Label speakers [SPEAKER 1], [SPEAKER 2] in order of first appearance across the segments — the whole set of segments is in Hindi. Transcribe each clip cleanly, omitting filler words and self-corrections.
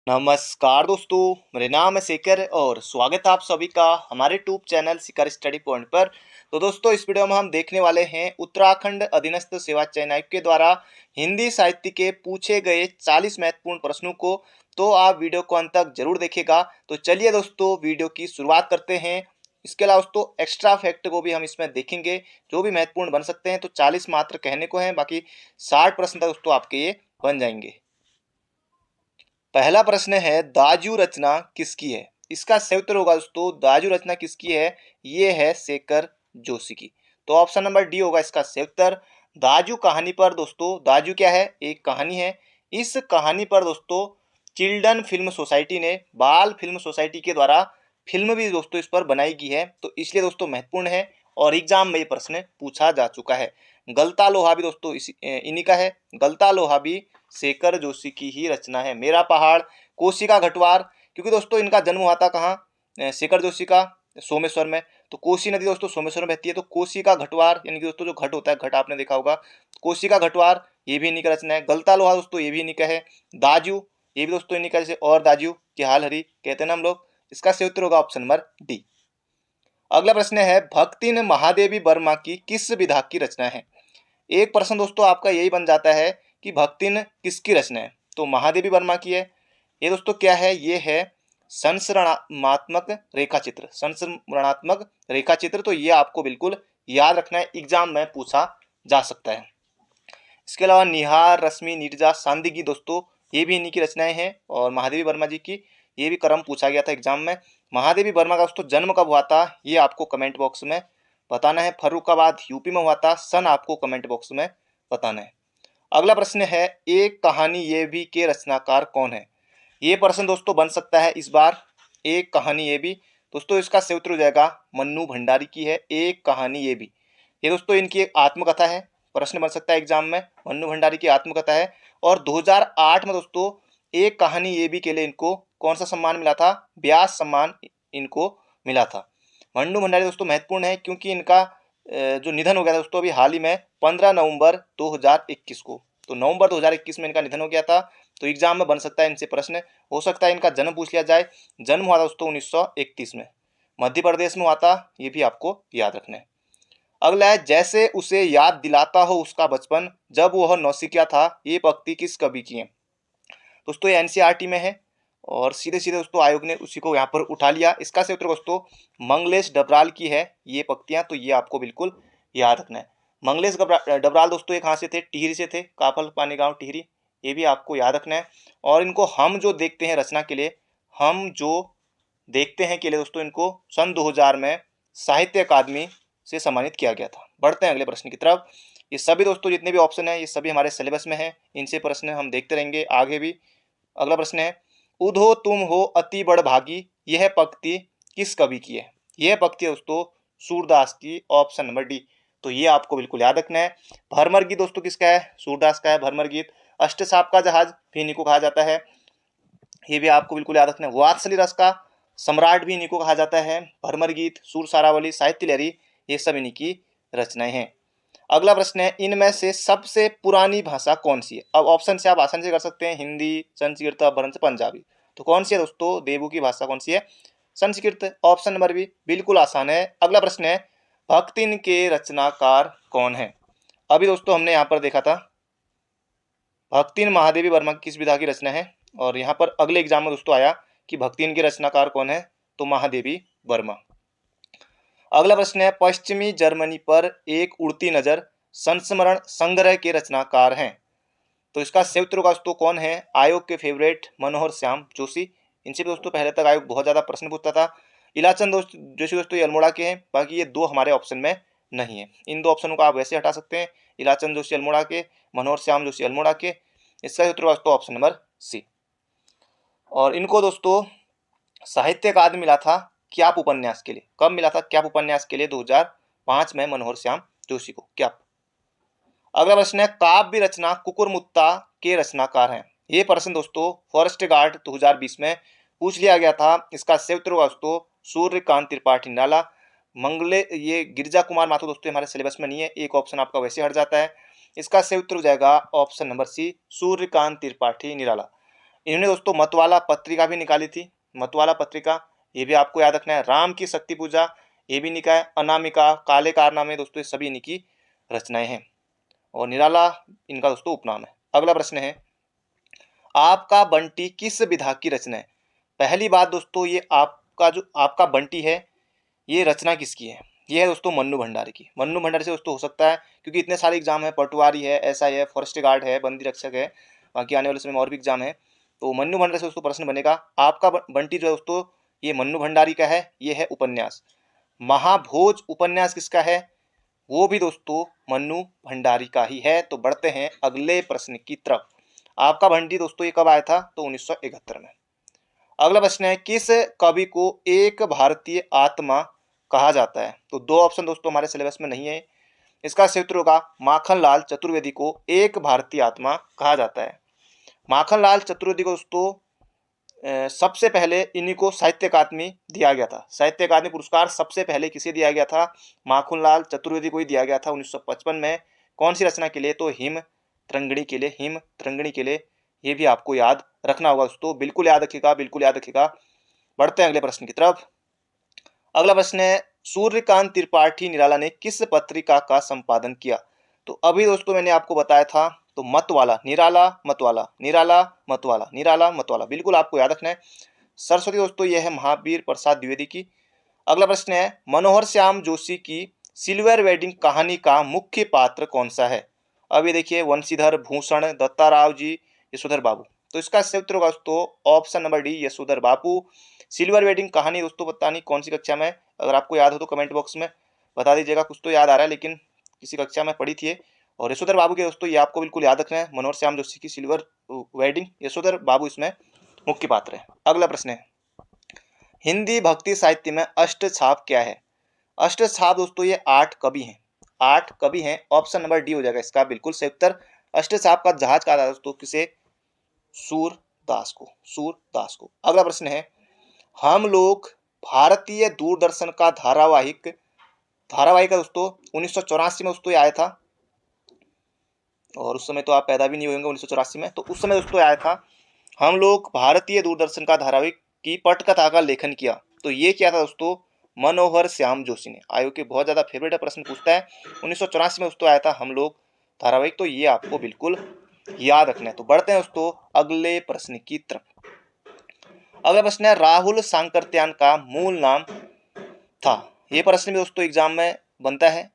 [SPEAKER 1] नमस्कार दोस्तों, मेरे नाम है शेखर और स्वागत है आप सभी का हमारे यूट्यूब चैनल शिखर स्टडी पॉइंट पर। तो दोस्तों, इस वीडियो में हम देखने वाले हैं उत्तराखंड अधीनस्थ सेवा चयन आयोग के द्वारा हिंदी साहित्य के पूछे गए 40 महत्वपूर्ण प्रश्नों को। तो आप वीडियो को अंत तक जरूर देखिएगा। तो चलिए दोस्तों, वीडियो की शुरुआत करते हैं। इसके अलावा दोस्तों एक्स्ट्रा फैक्ट को भी हम इसमें देखेंगे जो भी महत्वपूर्ण बन सकते हैं। तो 40 मात्र कहने को हैं, बाकी 60 प्रश्न तक दोस्तों आपके ये बन जाएंगे। पहला प्रश्न है, दाजू रचना किसकी है? इसका सही उत्तर होगा दोस्तों, दाजू रचना किसकी है? ये है शेखर जोशी की। तो ऑप्शन नंबर डी होगा इसका सही उत्तर। दाजू कहानी पर दोस्तों, दाजू क्या है? एक कहानी है। इस कहानी पर दोस्तों चिल्ड्रन फिल्म सोसाइटी ने, बाल फिल्म सोसाइटी के द्वारा फिल्म भी दोस्तों इस पर बनाई गई है। तो इसलिए दोस्तों महत्वपूर्ण है और एग्जाम में ये प्रश्न पूछा जा चुका है। गलता लोहा भी दोस्तों इन्हीं का है। गलता लोहा भी शेखर जोशी की ही रचना है। मेरा पहाड़, कोसी का घटवार, क्योंकि दोस्तों इनका जन्म हुआ था कहाँ? शेखर जोशी का सोमेश्वर में। तो कोसी नदी दोस्तों सोमेश्वर में बहती है। तो कोसी का घटवार यानी कि दोस्तों जो घट होता है, घट आपने देखा होगा, कोसी का घटवार ये भी इन्हीं का रचना है। गलता लोहा दोस्तों ये भी इन्हीं का है। दाजू ये भी दोस्तों इन्हीं का, जैसे और दाजू की हाल हरी कहते हैं ना हम लोग। इसका सही उत्तर होगा ऑप्शन नंबर डी। अगला प्रश्न है, भक्तिन महादेवी वर्मा की किस विधा की रचना है? एक प्रश्न दोस्तों आपका यही बन जाता है कि भक्तिन किसकी रचना है? तो महादेवी वर्मा की है। ये दोस्तों क्या है? ये है संस्मरणात्मक रेखाचित्र। संस्मरणात्मक रेखाचित्र, तो ये आपको बिल्कुल याद रखना है, एग्जाम में पूछा जा सकता है। इसके अलावा निहार, रश्मि, नीरजा, सांदिगी दोस्तों ये भी इन्हीं की रचनाएं हैं। और महादेवी वर्मा जी की ये भी क्रम पूछा गया था एग्जाम में। महादेवी वर्मा का दोस्तों जन्म कब हुआ था ये आपको कमेंट बॉक्स में बताना है। फर्रुखाबाद यूपी में हुआ था। सन आपको कमेंट बॉक्स में बताना है। अगला प्रश्न है, एक कहानी ये भी के रचनाकार कौन है? ये प्रश्न दोस्तों बन सकता है इस बार। एक कहानी ये भी दोस्तों, इसका सही उत्तर हो जाएगा मन्नू भंडारी की है। एक कहानी ये भी, ये दोस्तों इनकी एक आत्मकथा है। प्रश्न बन सकता है एग्जाम में, मन्नू भंडारी की आत्मकथा है। और 2008 में दोस्तों एक कहानी ये भी के लिए इनको कौन सा सम्मान मिला था? व्यास सम्मान इनको मिला था। मन्नू भंडारी दोस्तों महत्वपूर्ण है क्योंकि इनका जो निधन हो गया था दोस्तों अभी हाल ही में 15 नवंबर 2021 को। तो नवंबर 2021 में इनका निधन हो गया था। तो एग्जाम में बन सकता है इनसे प्रश्न, हो सकता है इनका जन्म पूछ लिया जाए। जन्म हुआ था दोस्तों 1931 में, मध्य प्रदेश में हुआ था। ये भी आपको याद रखना है। अगला है, जैसे उसे याद दिलाता हो उसका बचपन जब वह नौसिखिया था, ये पंक्ति किस कवि की है? दोस्तों ये एनसीईआरटी में है और सीधे सीधे दोस्तों आयोग ने उसी को यहाँ पर उठा लिया। इसका सही उत्तर दोस्तों मंगलेश डबराल की है ये पंक्तियां। तो ये आपको बिल्कुल याद रखना है। मंगलेश डबराल दोस्तों ये कहाँ से थे? टिहरी से थे, काफल पानी गांव टिहरी। ये भी आपको याद रखना है। और इनको हम जो देखते हैं रचना के लिए, हम जो देखते हैं के लिए दोस्तों इनको सन 2000 में साहित्य अकादमी से सम्मानित किया गया था। बढ़ते हैं अगले प्रश्न की तरफ। ये सभी दोस्तों जितने भी ऑप्शन है ये सभी हमारे सिलेबस में है। इनसे प्रश्न हम देखते रहेंगे आगे भी। अगला प्रश्न है, उधो तुम हो अति बड़ भागी, यह पंक्ति किस कवि की है? यह पंक्ति दोस्तों सूरदास की, ऑप्शन नंबर डी। तो ये आपको बिल्कुल याद रखना है। भरमर गीत दोस्तों किसका है? सूरदास का है भरमर गीत। अष्टसाप का जहाज भी इन्हीं को कहा जाता है। ये भी आपको बिल्कुल याद रखना है। वात्सली रस का सम्राट भी इन्हीं को कहा जाता है। भरमर गीत, सूर सारावली, साहित्य लहरी, ये सब इन्हीं की रचनाएं हैं। अगला प्रश्न है, इनमें से सबसे पुरानी भाषा कौन सी है? अब ऑप्शन से आप आसानी से कर सकते हैं, हिंदी, संस्कृत, भ्रंश, पंजाबी। तो कौन सी है दोस्तों? देवू की भाषा कौन सी है? संस्कृत। ऑप्शन नंबर बी, बिल्कुल आसान है। अगला प्रश्न है, भक्तिन के रचनाकार कौन है? अभी दोस्तों हमने यहाँ पर देखा था भक्तिन महादेवी वर्मा की किस विधा की रचना है, और यहाँ पर अगले एग्जाम में दोस्तों आया कि भक्तिन के रचनाकार कौन है, तो महादेवी वर्मा। अगला प्रश्न है, पश्चिमी जर्मनी पर एक उड़ती नजर संस्मरण संग्रह के रचनाकार हैं। तो इसका सही उत्तर होगा दोस्तों कौन है? आयोग के फेवरेट मनोहर श्याम जोशी। इनसे भी दोस्तों पहले तक आयोग बहुत ज्यादा प्रश्न पूछता था। इलाचंद जोशी दोस्तों ये अल्मोड़ा के हैं। बाकी ये दो हमारे ऑप्शन में नहीं है। इन दो ऑप्शनों को आप वैसे हटा सकते हैं, इलाचंद जोशी अल्मोड़ा के, मनोहर श्याम जोशी अल्मोड़ा के। इसका उत्तर होगा दोस्तों ऑप्शन नंबर सी। और इनको दोस्तों साहित्य अकादमी मिला था क्याप उपन्यास के लिए। कब मिला था क्याप उपन्यास के लिए? 2005 में मनोहर श्याम जोशी को क्याप। अगला प्रश्न है, काव्य रचना कुकुरमुत्ता के रचनाकार हैं। ये प्रश्न दोस्तों फॉरेस्ट गार्ड 2020 में पूछ लिया गया था। इसका सही उत्तर होगा दोस्तों सूर्यकांत त्रिपाठी निराला। मंगले ये गिरिजा कुमार माथुर दोस्तों हमारे सिलेबस में नहीं है, एक ऑप्शन आपका वैसे हट जाता है। इसका सही उत्तर हो जाएगा option number C, Suryakant Tripathi Nirala. इन्होंने दोस्तों मतवाला पत्रिका भी निकाली थी, मतवाला पत्रिका, ये भी आपको याद रखना है। राम की शक्ति पूजा, ये भी निकाय, अनामिका, काले कारनामे, दोस्तों ये सभी इनकी रचनाएं हैं। और निराला इनका दोस्तों उपनाम है। अगला प्रश्न है, आपका बंटी किस विधा की रचना है? पहली बात दोस्तों, ये आपका जो आपका बंटी है, ये रचना किसकी है? ये है दोस्तों मन्नू भंडारी की। मन्नू भंडारी से दोस्तों हो सकता है, क्योंकि इतने सारे एग्जाम है, पटवारी है, एसआई है, फॉरेस्ट गार्ड है, बंदी रक्षक है, बाकी आने वाले समय में और भी एग्जाम है, तो मन्नू भंडारी से दोस्तों प्रश्न बनेगा। आपका बंटी जो है दोस्तों, ये मन्नू भंडारी का है, ये है उपन्यास। महाभोज उपन्यास किसका है? वो भी दोस्तों मन्नू भंडारी का ही है। तो बढ़ते हैं अगले प्रश्न की तरफ। आपका बंटी दोस्तों ये कब आया था? तो 1971 में। अगला प्रश्न है, किस कवि को एक भारतीय आत्मा कहा जाता है? तो दो ऑप्शन दोस्तों हमारे सिलेबस में नहीं है। इसका सही उत्तर होगा माखनलाल चतुर्वेदी को एक भारतीय आत्मा कहा जाता है। माखनलाल चतुर्वेदी को दोस्तों सबसे पहले इन्हीं को साहित्य अकादमी दिया गया था। साहित्य अकादमी पुरस्कार सबसे पहले किसे दिया गया था? माखनलाल चतुर्वेदी को ही दिया गया था 1955 में। कौन सी रचना के लिए? तो हिम तरंगिणी के लिए, हिम तरंगिणी के लिए। ये भी आपको याद रखना होगा दोस्तों, बिल्कुल याद रखिएगा, बिल्कुल याद रखिएगा। बढ़ते हैं अगले प्रश्न की तरफ। अगला प्रश्न है, सूर्यकांत त्रिपाठी निराला ने किस पत्रिका का संपादन किया? तो अभी दोस्तों मैंने आपको बताया था, तो मतवाला, निराला मतवाला, निराला मतवाला, निराला मतवाला, बिल्कुल आपको याद रखना है। सरस्वती दोस्तों ये है महावीर प्रसाद द्विवेदी की। अगला प्रश्न है, मनोहर श्याम जोशी की सिल्वर वेडिंग कहानी का मुख्य पात्र कौन सा है? अब ये देखिए, वंशीधर, भूषण, दत्ताराव जी, यशोधर बाबू। तो इसका सही उत्तर होगा दोस्तों ऑप्शन नंबर डी, यशोधर बाबू। सिल्वर वेडिंग कहानी दोस्तों पता नहीं कौन सी कक्षा में, अगर आपको याद हो तो कमेंट बॉक्स में बता दीजिएगा। कुछ तो याद आ रहा है, लेकिन किसी कक्षा में पढ़ी थी। और यशोधर बाबू के दोस्तों ये आपको बिल्कुल याद रखना है, मनोहर श्याम जोशी की सिल्वर वेडिंग, यशोधर बाबू इसमें मुख्य पात्र है। अगला प्रश्न है, हिंदी भक्ति साहित्य में अष्टछाप क्या है? अष्टछाप दोस्तों ये 8 कवि हैं, 8 कवि हैं। ऑप्शन नंबर डी हो जाएगा इसका बिल्कुल सही उत्तर। अष्टछाप का जहाज कहा जाता है दोस्तों किसे? सूरदास को, सूरदास को। अगला प्रश्न है, हम लोग भारतीय दूरदर्शन का धारावाहिक है दोस्तों 1984 में दोस्तों ये आया था, और उस समय तो आप पैदा भी नहीं होंगे 1984 में। तो उस समय दोस्तों आया था, हम लोग भारतीय दूरदर्शन का धारावाहिक की पटकथा का लेखन किया। तो ये क्या था दोस्तों? मनोहर श्याम जोशी ने। आयोग के बहुत ज्यादा फेवरेट प्रश्न पूछता है। 1984 में दोस्तों आया था हम लोग धारावाहिक, तो ये आपको बिल्कुल याद रखना है। तो बढ़ते हैं दोस्तों अगले प्रश्न की तरफ। अगला प्रश्न है, राहुल सांकृत्यायन का मूल नाम था। ये प्रश्न भी दोस्तों एग्जाम में बनता है।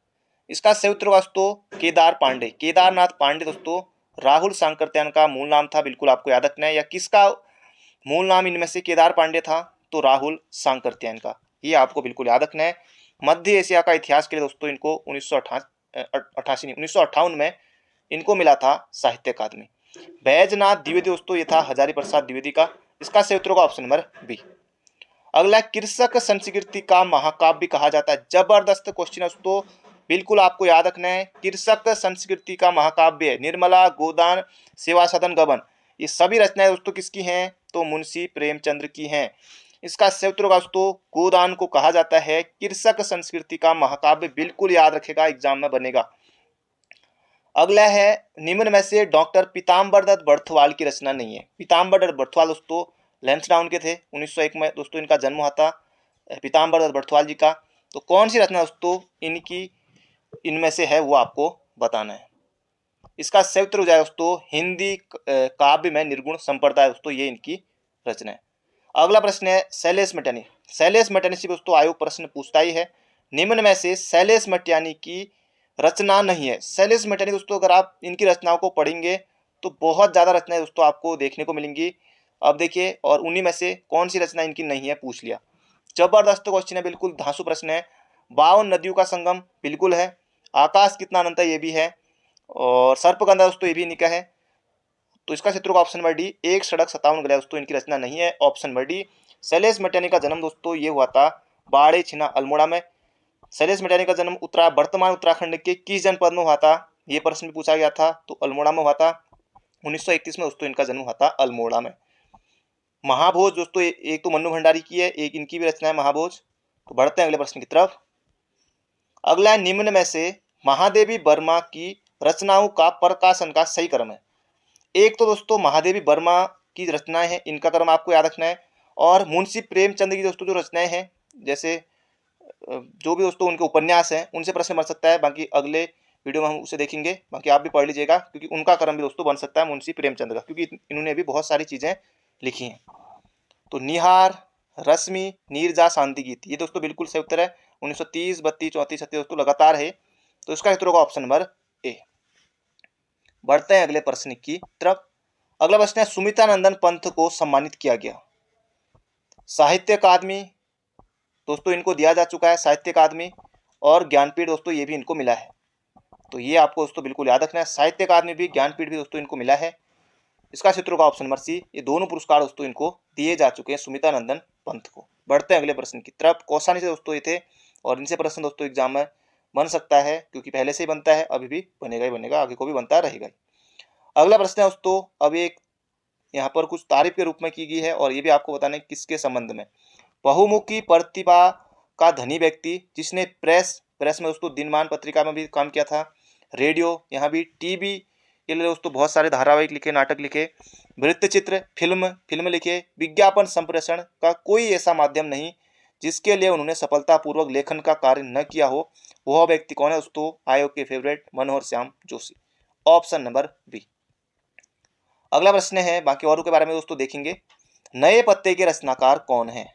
[SPEAKER 1] इसका सही उत्तर होगा दोस्तों केदार पांडे, केदारनाथ पांडे दोस्तों राहुल सांकृत्यायन का मूल नाम था। बिल्कुल आपको याद रखना है। या किसका मूल नाम इनमें से केदार पांडे था? तो राहुल सांकृत्यायन का, ये आपको बिल्कुल याद रखना है। मध्य एशिया का इतिहास के लिए दोस्तों इनको 1958 में इनको मिला था साहित्य अकादमी। बैजनाथ द्विवेदी दोस्तों ये था हजारी प्रसाद द्विवेदी का। इसका सही उत्तर होगा ऑप्शन नंबर बी। अगला, कृषक संस्कृति का महाकाव्य कहा जाता है। जबरदस्त क्वेश्चन है दोस्तों, बिल्कुल आपको याद रखना है। कृषक संस्कृति का महाकाव्य निर्मला, गोदान, सेवा सदन, गबन, ये सभी रचनाएं दोस्तों किसकी हैं? तो मुंशी प्रेमचंद्र की हैं। इसका सही उत्तर होगा दोस्तों गोदान को कहा जाता है कृषक संस्कृति का महाकाव्य। बिल्कुल याद रखेगा, एग्जाम में बनेगा। अगला है, निम्न में से डॉक्टर पीताम्बर दत्त बर्थवाल की रचना नहीं है। पीताम्बर दत्त बर्थवाल दोस्तों लैंसडाउन के थे। 1901 में दोस्तों इनका जन्म हुआ था, पीताम्बर दत्त बर्थवाल जी का। तो कौन सी रचना दोस्तों इनकी इनमें से है, वो आपको बताना है। इसका सही उत्तर हो जाएगा दोस्तों हिंदी काव्य में निर्गुण संप्रदाय, दोस्तों ये इनकी रचना है। अगला प्रश्न है, शैलेश मटियानी। शैलेश मटियानी से दोस्तों आयोग प्रश्न पूछता ही है, निम्न में से शैलेश मटियानी की रचना नहीं है। शैलेश मटियानी दोस्तों अगर आप इनकी रचनाओं को पढ़ेंगे तो बहुत ज़्यादा रचनाएं दोस्तों आपको देखने को मिलेंगी। अब देखिए, और उन्हीं में से कौन सी रचना इनकी नहीं है पूछ लिया। जबरदस्त क्वेश्चन है, बिल्कुल धांसू प्रश्न है। 52 नदियों का संगम बिल्कुल है। आकाश कितना अनंत है, ये भी है। और सर्पगंधा दोस्तों ये भी इनका है। तो इसका क्षेत्र का ऑप्शन नंबर डी, एक सड़क 57 गलियां दोस्तों इनकी रचना नहीं है, option number D. Shailesh Matiyani का जन्म दोस्तों ये हुआ था बाड़े छिना अल्मोड़ा में। शैलेश मटियानी का जन्म वर्तमान उत्तराखंड के किस जनपद में हुआ था, ये प्रश्न भी पूछा गया था। तो अल्मोड़ा में हुआ था। 1931 में दोस्तों इनका जन्म हुआ था अल्मोड़ा में। महाभोज दोस्तों एक तो मन्नू भंडारी की है, एक इनकी भी रचना है महाभोज। तो बढ़ते हैं अगले प्रश्न की तरफ। अगला, निम्न में से महादेवी वर्मा की रचनाओं का प्रकाशन का सही क्रम है। एक तो दोस्तों महादेवी वर्मा की रचनाएं हैं इनका क्रम आपको याद रखना है। और मुंशी प्रेमचंद की दोस्तों जो रचनाएं हैं, जैसे जो भी दोस्तों उनके उपन्यास हैं, उनसे प्रश्न बन सकता है। बाकी अगले वीडियो में हम उसे देखेंगे, बाकी आप भी पढ़ लीजिएगा, क्योंकि उनका क्रम भी दोस्तों बन सकता है मुंशी प्रेमचंद का, क्योंकि इन्होंने भी बहुत सारी चीज़ें लिखी हैं। तो निहार, रश्मि, नीरजा, शांति गीत, ये दोस्तों बिल्कुल सही उत्तर है। 1930, 32, 34, 36 दोस्तों लगातार है। तो इसका उत्तर होगा ऑप्शन नंबर ए। बढ़ते हैं अगले प्रश्न की तरफ। अगला प्रश्न है, सुमिता नंदन पंत को सम्मानित किया गया। साहित्य अकादमी दोस्तों इनको दिया जा चुका है, साहित्य अकादमी, और ज्ञानपीठ दोस्तों ये भी इनको मिला है। तो ये आपको दोस्तों बिल्कुल याद रखना है, साहित्य अकादमी भी, ज्ञानपीठ भी दोस्तों इनको मिला है। इसका क्षेत्र होगा ऑप्शन नंबर सी। ये दोनों पुरस्कार दोस्तों इनको दिए जा चुके हैं, सुमिता नंदन पंत को। बढ़ते हैं अगले प्रश्न की तरफ। कौसानी से दोस्तों ये थे, और इनसे प्रश्न दोस्तों एग्जाम में बन सकता है, क्योंकि पहले से ही बनता है, अभी भी बनेगा ही बनेगा, आगे को भी बनता रहेगा। अगला प्रश्न है दोस्तों, अभी एक यहाँ पर कुछ तारीफ के रूप में की गई है, और ये भी आपको बताना है किसके संबंध में। बहुमुखी प्रतिभा का धनी व्यक्ति जिसने प्रेस में दोस्तों दिनमान पत्रिका में भी काम किया था, रेडियो, यहाँ भी टीवी के लिए दोस्तों बहुत सारे धारावाहिक लिखे, नाटक लिखे, वृत्तचित्र, फिल्म लिखे, विज्ञापन संप्रेषण का कोई ऐसा माध्यम नहीं जिसके लिए उन्होंने सफलतापूर्वक लेखन का कार्य न किया हो। वह व्यक्ति कौन है दोस्तों? आयोग के favourite Manohar Shyam Joshi, option number B. अगला प्रश्न है, बाकी औरों के बारे में दोस्तों देखेंगे। नए पत्ते के रचनाकार कौन है?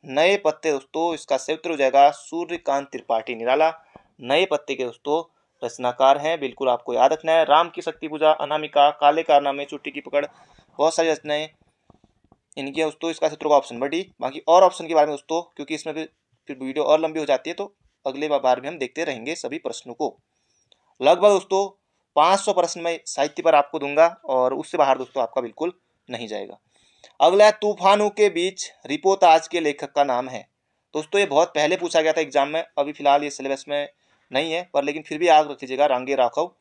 [SPEAKER 1] नए पत्ते दोस्तों, इसका सही उत्तर हो जाएगा सूर्यकांत त्रिपाठी निराला, नए पत्ते के दोस्तों रचनाकार हैं। बिल्कुल आपको याद रखना है। राम की शक्ति पूजा, अनामिका, काले कारनामे, चुट्टी की पकड़, बहुत सारी रचनाएं इनकी दोस्तों। इसका क्षेत्र होगा ऑप्शन नंबर डी। बाकी और ऑप्शन के बारे में दोस्तों, क्योंकि इसमें फिर वीडियो और लंबी हो जाती है, तो अगले बार भी हम देखते रहेंगे सभी प्रश्नों को। लगभग दोस्तों 500 प्रश्न में साहित्य पर आपको दूंगा, और उससे बाहर दोस्तों आपका बिल्कुल नहीं जाएगा। अगला है, तूफानों के बीच रिपोर्ताज के लेखक का नाम है। दोस्तों ये बहुत पहले पूछा गया था एग्जाम में, अभी फिलहाल ये सिलेबस में नहीं है, पर लेकिन फिर भी याद रख लीजिएगा, रांगे राघव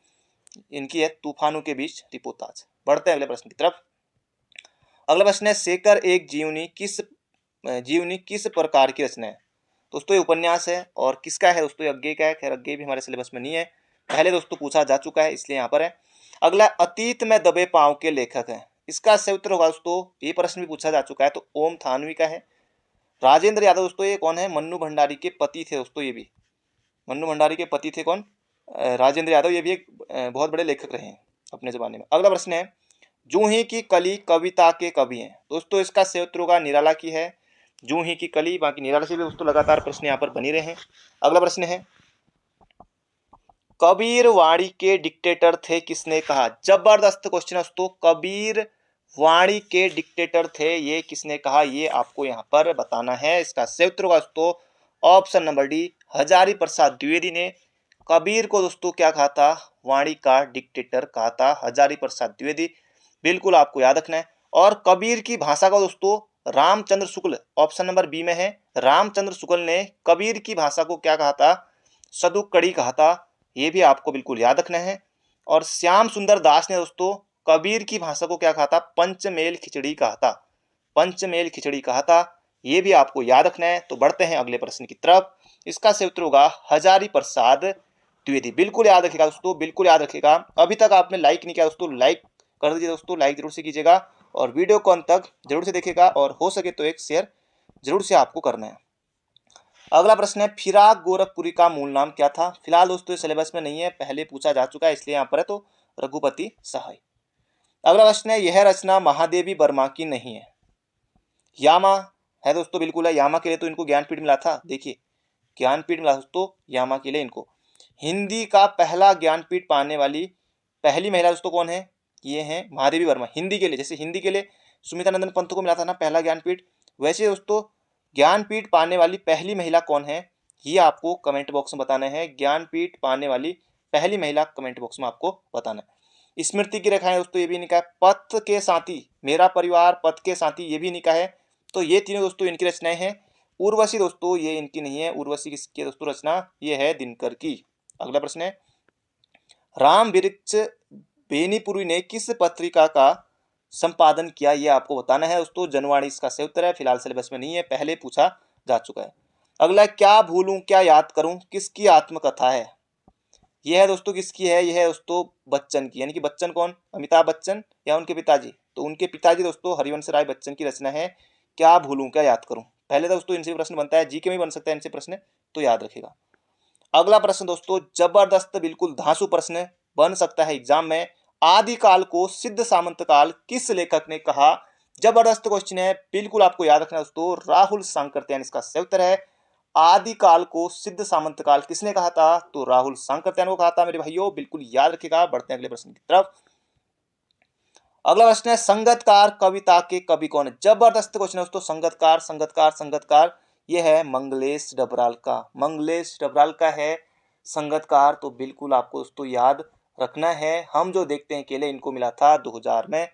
[SPEAKER 1] इनकी है, तूफानों के बीच रिपोर्ताज। बढ़ते हैं अगले प्रश्न की तरफ। अगला प्रश्न है, शेखर एक जीवनी किस प्रकार की रचना है? दोस्तों ये उपन्यास है, और किसका है दोस्तों? ये अज्ञे का है। खैर अज्ञे भी हमारे सिलेबस में नहीं है, पहले दोस्तों पूछा जा चुका है, इसलिए यहाँ पर है। अगला, अतीत में दबे पांव के लेखक हैं। इसका सही उत्तर होगा दोस्तों, ये प्रश्न भी पूछा जा चुका है, तो ओम थानवी का है। राजेंद्र यादव दोस्तों ये कौन है? मन्नू भंडारी के पति थे दोस्तों, ये भी मन्नू भंडारी के पति थे कौन? राजेंद्र यादव। ये भी एक बहुत बड़े लेखक रहे हैं अपने जमाने में। अगला प्रश्न है, जूही की कली कविता के कवि हैं। दोस्तों इसका सही उत्तर होगा निराला की है, जूही की कली। बाकी निराला से भी दोस्तों लगातार प्रश्न यहाँ पर बनी रहे हैं। अगला प्रश्न है, कबीर वाणी के डिक्टेटर थे किसने कहा? जबरदस्त क्वेश्चन है दोस्तों। कबीर वाणी के डिक्टेटर थे, ये किसने कहा? ये आपको यहाँ पर बताना है। इसका सही उत्तर होगा दोस्तों option number D, Hazari Prasad Dwivedi ने कबीर को दोस्तों क्या कहा था? वाणी का डिक्टेटर कहा था, हजारी प्रसाद द्विवेदी। बिल्कुल आपको याद रखना है। और कबीर की भाषा का दोस्तों Ramchandra Shukla, option number B में है। रामचंद्र शुक्ल ने कबीर की भाषा को क्या कहा था? सदुक्कड़ी कहा था, ये भी आपको बिल्कुल याद रखना है। और श्याम सुंदर दास ने दोस्तों कबीर की भाषा को क्या कहा था? पंचमेल खिचड़ी कहा था, पंचमेल खिचड़ी कहा था, ये भी आपको याद रखना है। तो बढ़ते हैं अगले प्रश्न की तरफ। इसका सही उत्तर होगा हजारी प्रसाद द्विवेदी। बिल्कुल याद रखिएगा दोस्तों, बिल्कुल याद रखिएगा। अभी तक आपने लाइक नहीं किया दोस्तों, लाइक कर दीजिए दोस्तों, लाइक जरूर से कीजिएगा, और वीडियो को अंत तक जरूर से देखिएगा, और हो सके तो एक शेयर जरूर से आपको करना है। अगला प्रश्न है, फिराक गोरखपुरी का मूल नाम क्या था? फिलहाल दोस्तों सिलेबस में नहीं है, पहले पूछा जा चुका है, इसलिए यहाँ पर है, तो रघुपति सहाय। अगला प्रश्न है, यह रचना महादेवी वर्मा की नहीं है। यामा है दोस्तों, बिल्कुल है। यामा के लिए तो इनको ज्ञानपीठ मिला था, देखिए ज्ञानपीठ मिला दोस्तों यामा के लिए इनको। हिंदी का पहला ज्ञानपीठ पाने वाली पहली महिला दोस्तों कौन है? ये है महादेवी वर्मा। हिंदी के लिए, जैसे हिंदी के लिए सुमिता नंदन पंत को मिला था ना पहला ज्ञानपीठ, वैसे दोस्तों ज्ञानपीठ पाने वाली पहली महिला कौन है, ये आपको कमेंट बॉक्स में बताना है। ज्ञानपीठ पाने वाली पहली महिला कमेंट बॉक्स में आपको बताना है। स्मृति की रेखाएं दोस्तों, ये भी इनका है। पथ के साथी, मेरा परिवार, पथ के साथी, ये भी इनका है। तो ये तीनों दोस्तों इनकी रचनाएं हैं। उर्वशी दोस्तों ये इनकी नहीं है। उर्वशी किसकी दोस्तों रचना? ये है दिनकर की। अगला प्रश्न है, राम वृक्ष बेनीपुरी ने किस पत्रिका का संपादन किया? ये आपको बताना है दोस्तों। जनवाणी इसका सही उत्तर है, फिलहाल सिलेबस में नहीं है, पहले पूछा जा चुका है। अगला, क्या भूलूं क्या याद करूं किसकी आत्मकथा है? यह है दोस्तों किसकी है? यह है दोस्तों बच्चन की, यानी कि बच्चन कौन? अमिताभ बच्चन या उनके पिताजी? तो उनके पिताजी दोस्तों हरिवंश राय बच्चन की रचना है क्या भूलूं क्या याद करूं। पहले तो दोस्तों इनसे प्रश्न बनता है, जीके में बन सकता है इनसे प्रश्न, तो याद रखेगा। अगला प्रश्न दोस्तों जबरदस्त बिल्कुल धांसू प्रश्न बन सकता है एग्जाम में। आदिकाल को सिद्ध सामंत काल किस लेखक ने कहा। जबरदस्त क्वेश्चन है, बिल्कुल आपको याद रखना दोस्तों, राहुल सांकृत्यायन इसका सही उत्तर है। आदिकाल को सिद्ध सामंत काल किसने कहा था, तो राहुल सांकृत्यायन को कहा था मेरे भाइयों, बिल्कुल याद रखेगा। बढ़ते हैं अगले प्रश्न की तरफ। अगला प्रश्न है संगतकार कविता के कवि कौन है। जबरदस्त क्वेश्चन है दोस्तों, संगतकार संगतकार संगतकार, ये है मंगलेश डबराल का, मंगलेश डबराल का है संगतकार। तो बिल्कुल आपको दोस्तों याद रखना है। हम जो देखते हैं केले, इनको मिला था 2000 में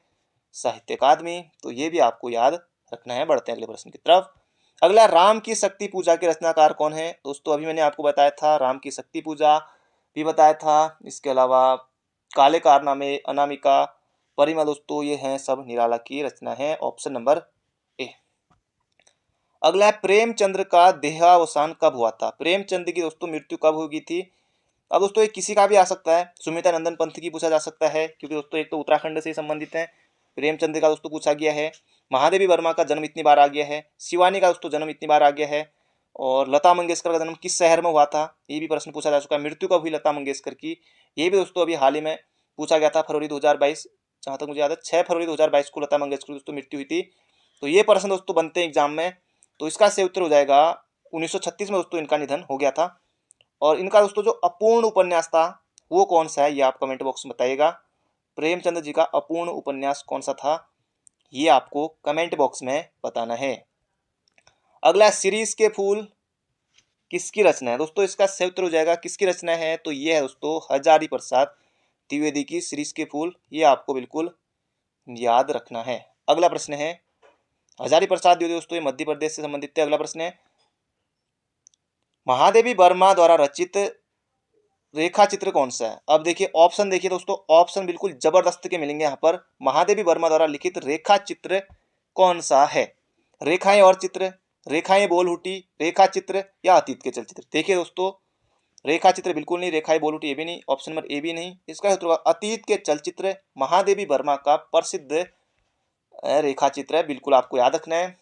[SPEAKER 1] साहित्य अकादमी, तो ये भी आपको याद रखना है। बढ़ते हैं अगले प्रश्न की तरफ। अगला राम की शक्ति पूजा के रचनाकार कौन है दोस्तों। अभी मैंने आपको बताया था राम की शक्ति पूजा भी बताया था, इसके अलावा काले कारनामे, अनामिका, परिमल दोस्तों, ये हैं सब निराला की रचना है। Option number A. अगला है प्रेमचंद्र का देहावसान कब हुआ था। प्रेमचंद की दोस्तों मृत्यु कब हुई थी। अब दोस्तों ये किसी का भी आ सकता है, सुमिता नंदन पंथ की पूछा जा सकता है, क्योंकि दोस्तों एक तो उत्तराखंड से संबंधित है। प्रेमचंद का दोस्तों पूछा गया है। महादेवी वर्मा का जन्म इतनी बार आ गया है। शिवानी का दोस्तों जन्म इतनी बार आ गया है। और लता मंगेशकर का जन्म किस शहर में हुआ था, ये भी प्रश्न पूछा जा चुका है। मृत्यु कब हुई लता मंगेशकर की, ये भी दोस्तों अभी हाल ही में पूछा गया था, फरवरी 2022, जहाँ तक मुझे याद है 6 फरवरी 2022 को लता मंगेशकर की दोस्तों मृत्यु हुई थी। तो ये प्रश्न दोस्तों बनते हैं एग्जाम में, तो इसका सही उत्तर हो जाएगा 1936 में दोस्तों इनका निधन हो गया था। और इनका दोस्तों जो अपूर्ण उपन्यास था वो कौन सा है, ये आप कमेंट बॉक्स में बताइएगा। प्रेमचंद जी का अपूर्ण उपन्यास कौन सा था, ये आपको कमेंट बॉक्स में बताना है। अगला शिरीष के फूल किसकी रचना है दोस्तों, इसका सही उत्तर हो जाएगा किसकी रचना है, तो ये है दोस्तों हजारी प्रसाद द्विवेदी की शिरीष के फूल, ये आपको बिल्कुल याद रखना है। अगला प्रश्न है हजारी प्रसाद द्विवेदी दोस्तों, ये मध्य प्रदेश से संबंधित है। अगला प्रश्न है महादेवी वर्मा द्वारा रचित रेखा चित्र कौन सा है। अब देखिए ऑप्शन, देखिए दोस्तों ऑप्शन बिल्कुल जबरदस्त के मिलेंगे यहाँ पर। महादेवी वर्मा द्वारा लिखित रेखा चित्र कौन सा है। रेखाएं और चित्र, रेखाएं बोलहुटी, रेखा चित्र या अतीत के चलचित्र। देखिए दोस्तों रेखा चित्र बिल्कुल नहीं, रेखाएं बोलहुटी ये भी नहीं, ऑप्शन नंबर ए भी नहीं, इसका उत्तर होगा अतीत के चलचित्र। महादेवी वर्मा का प्रसिद्ध रेखा चित्र है, बिल्कुल आपको याद रखना है।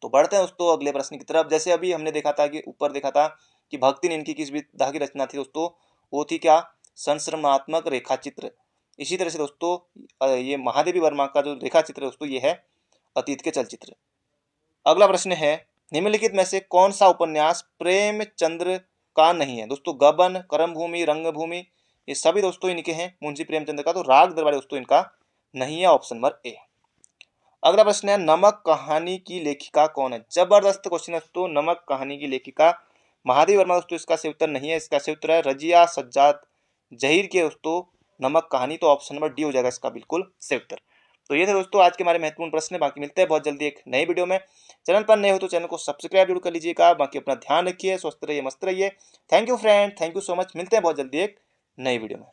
[SPEAKER 1] तो बढ़ते हैं दोस्तों अगले प्रश्न की तरफ। जैसे अभी हमने देखा था कि ऊपर देखा था कि भक्ति इनकी किस विधा की रचना थी दोस्तों, वो थी क्या, संश्रमात्मक रेखा चित्र। इसी तरह से दोस्तों ये महादेवी वर्मा का जो रेखा चित्र है दोस्तों, ये है अतीत के चलचित्र। अगला प्रश्न है निम्नलिखित में से कौन सा उपन्यास प्रेमचंद्र का नहीं है दोस्तों। गबन, कर्मभूमि, रंगभूमि, ये सभी दोस्तों इनके हैं मुंशी प्रेमचंद्र का। तो राग दरबारी दोस्तों इनका नहीं है, ऑप्शन नंबर ए। अगला प्रश्न है नमक कहानी की लेखिका कौन है। जबरदस्त क्वेश्चन है दोस्तों, नमक कहानी की लेखिका महादेवी वर्मा दोस्तों, इसका सही उत्तर नहीं है, इसका सही उत्तर है रजिया सज्जाद जहीर की दोस्तों नमक कहानी। तो ऑप्शन नंबर डी हो जाएगा इसका बिल्कुल सही उत्तर। तो ये थे दोस्तों आज के हमारे महत्वपूर्ण प्रश्न। बाकी मिलते हैं बहुत जल्दी एक नई वीडियो में। चैनल पर नए हो तो चैनल को सब्सक्राइब जरूर कर लीजिएगा। बाकी अपना ध्यान रखिए, स्वस्थ रहिए, मस्त रहिए। Thank you friend, thank you so much. मिलते हैं बहुत जल्दी एक नई वीडियो में।